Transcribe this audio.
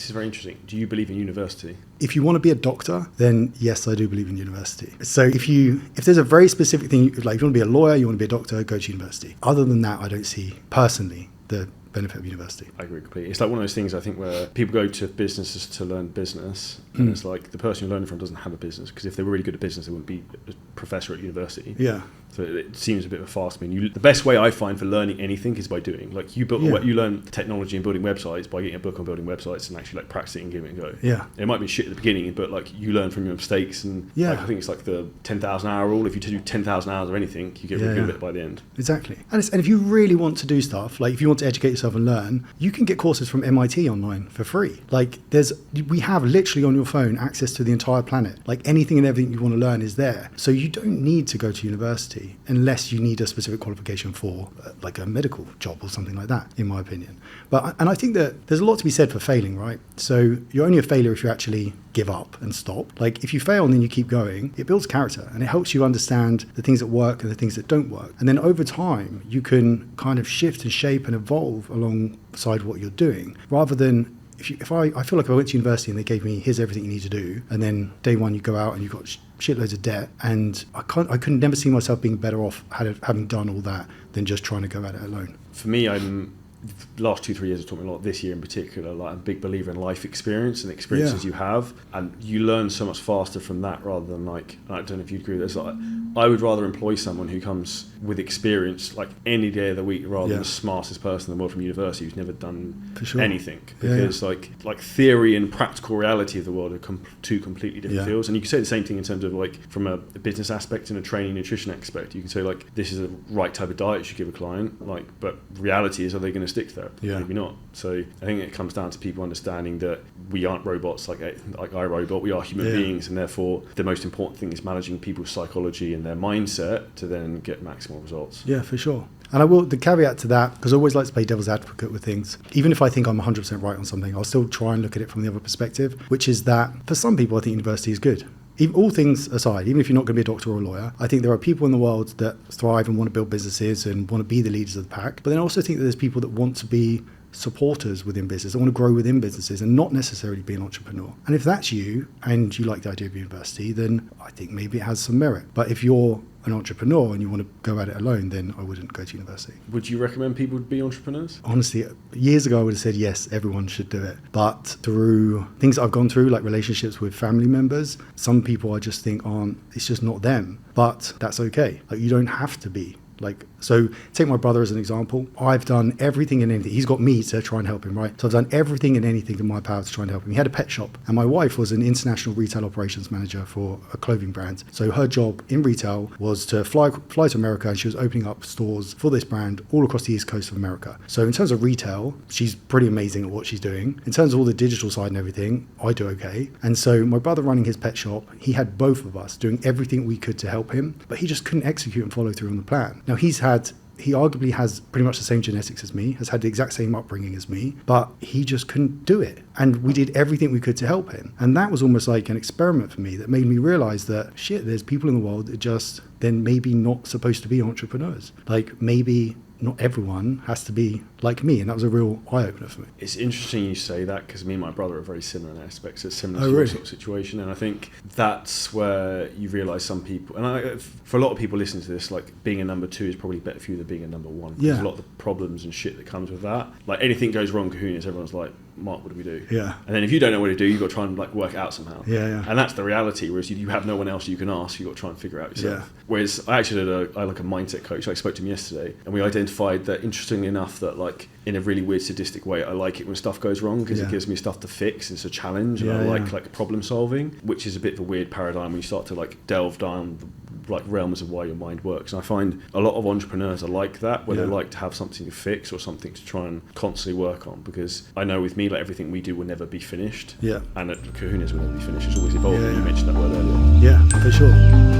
This is very interesting. Do you believe in university? If you want to be a doctor, then yes, I do believe in university. So if there's a very specific thing, like if you want to be a lawyer, you want to be a doctor, go to university. Other than that, I don't see personally the benefit of university. I agree completely. It's like one of those things, I think, where people go to businesses to learn business, and it's like the person you're learning from doesn't have a business, because if they were really good at business, they wouldn't be a professor at university. Yeah. So it seems a bit of a fast. I mean, the best way I find for learning anything is by doing. Like you learn technology and building websites by getting a book on building websites and actually like practicing and giving it a go. Yeah. It might be shit at the beginning, but like you learn from your mistakes, and like, I think it's like the 10,000 hour rule. If you do 10,000 hours of anything, you get really good at it by the end. Exactly. And if you really want to do stuff, like if you want to educate yourself and learn, you can get courses from MIT online for free. Like we have literally on your phone access to the entire planet. Like anything and everything you want to learn is there. So you don't need to go to university unless you need a specific qualification for like a medical job or something like that, in my opinion. And I think that there's a lot to be said for failing, right? So you're only a failure if you actually give up and stop. Like if you fail and then you keep going, it builds character and it helps you understand the things that work and the things that don't work. And then over time, you can kind of shift and shape and evolve alongside what you're doing, rather than I feel like if I went to university and they gave me, here's everything you need to do, and then day one you go out and you've got shitloads of debt, and I couldn't never see myself being better off having done all that than just trying to go at it alone. For me, the last 2-3 years have taught me a lot. This year in particular, like I'm a big believer in life experience and experiences you have, and you learn so much faster from that rather than like, I don't know if you'd agree with this, like I would rather employ someone who comes with experience like any day of the week rather than the smartest person in the world from university who's never done anything, because like theory and practical reality of the world are two completely different fields. And you can say the same thing in terms of like from a business aspect and a training nutrition aspect. You can say like this is a right type of diet you should give a client, like, but reality is, are they going to stick to that? Maybe not. So I think it comes down to people understanding that we aren't robots like iRobot. We are human beings, and therefore the most important thing is managing people's psychology and their mindset to then get maximal results. Yeah, for sure. And the caveat to that, because I always like to play devil's advocate with things, even if I think I'm 100% right on something, I'll still try and look at it from the other perspective, which is that for some people, I think university is good. All things aside, even if you're not going to be a doctor or a lawyer, I think there are people in the world that thrive and want to build businesses and want to be the leaders of the pack. But then I also think that there's people that want to be supporters within business, that want to grow within businesses and not necessarily be an entrepreneur. And if that's you and you like the idea of university, then I think maybe it has some merit. But if you're an entrepreneur and you want to go at it alone, then I wouldn't go to university. Would you recommend people be entrepreneurs? Honestly, years ago I would have said yes, everyone should do it. But through things I've gone through, like relationships with family members, some people I just think it's just not them. But that's okay. Like you don't have to be. Like, so take my brother as an example. I've done everything and anything. He's got me to try and help him, right? So I've done everything and anything in my power to try and help him. He had a pet shop, and my wife was an international retail operations manager for a clothing brand. So her job in retail was to fly to America, and she was opening up stores for this brand all across the East Coast of America. So in terms of retail, she's pretty amazing at what she's doing. In terms of all the digital side and everything, I do okay. And so my brother running his pet shop, he had both of us doing everything we could to help him, but he just couldn't execute and follow through on the plan. Now he arguably has pretty much the same genetics as me, has had the exact same upbringing as me, but he just couldn't do it. And we did everything we could to help him. And that was almost like an experiment for me that made me realize that, there's people in the world that just then maybe not supposed to be entrepreneurs. Like maybe not everyone has to be like me, and that was a real eye-opener for me. It's interesting you say that, because me and my brother are very similar in aspects. It's similar to your sort of situation, and I think that's where you realise some people, and for a lot of people listening to this, like being a number 2 is probably better for you than being a number 1. There's a lot of the problems and shit that comes with that. Like anything goes wrong, kahunas, everyone's like, Mark, what do we do? Yeah. And then if you don't know what to do, you've got to try and like work it out somehow. Yeah. And that's the reality, whereas you have no one else you can ask, you've got to try and figure it out yourself. Yeah. Whereas I actually had a mindset coach. I spoke to him yesterday, and we identified that, interestingly enough, that like in a really weird sadistic way, I like it when stuff goes wrong, because it gives me stuff to fix. It's a challenge, and I like problem solving, which is a bit of a weird paradigm when you start to like delve down like realms of why your mind works. And I find a lot of entrepreneurs are like that, where they like to have something to fix or something to try and constantly work on, because I know with me, like everything we do will never be finished, and at Kahunas will never be finished. It's always evolving. You mentioned that word earlier. Yeah, for sure.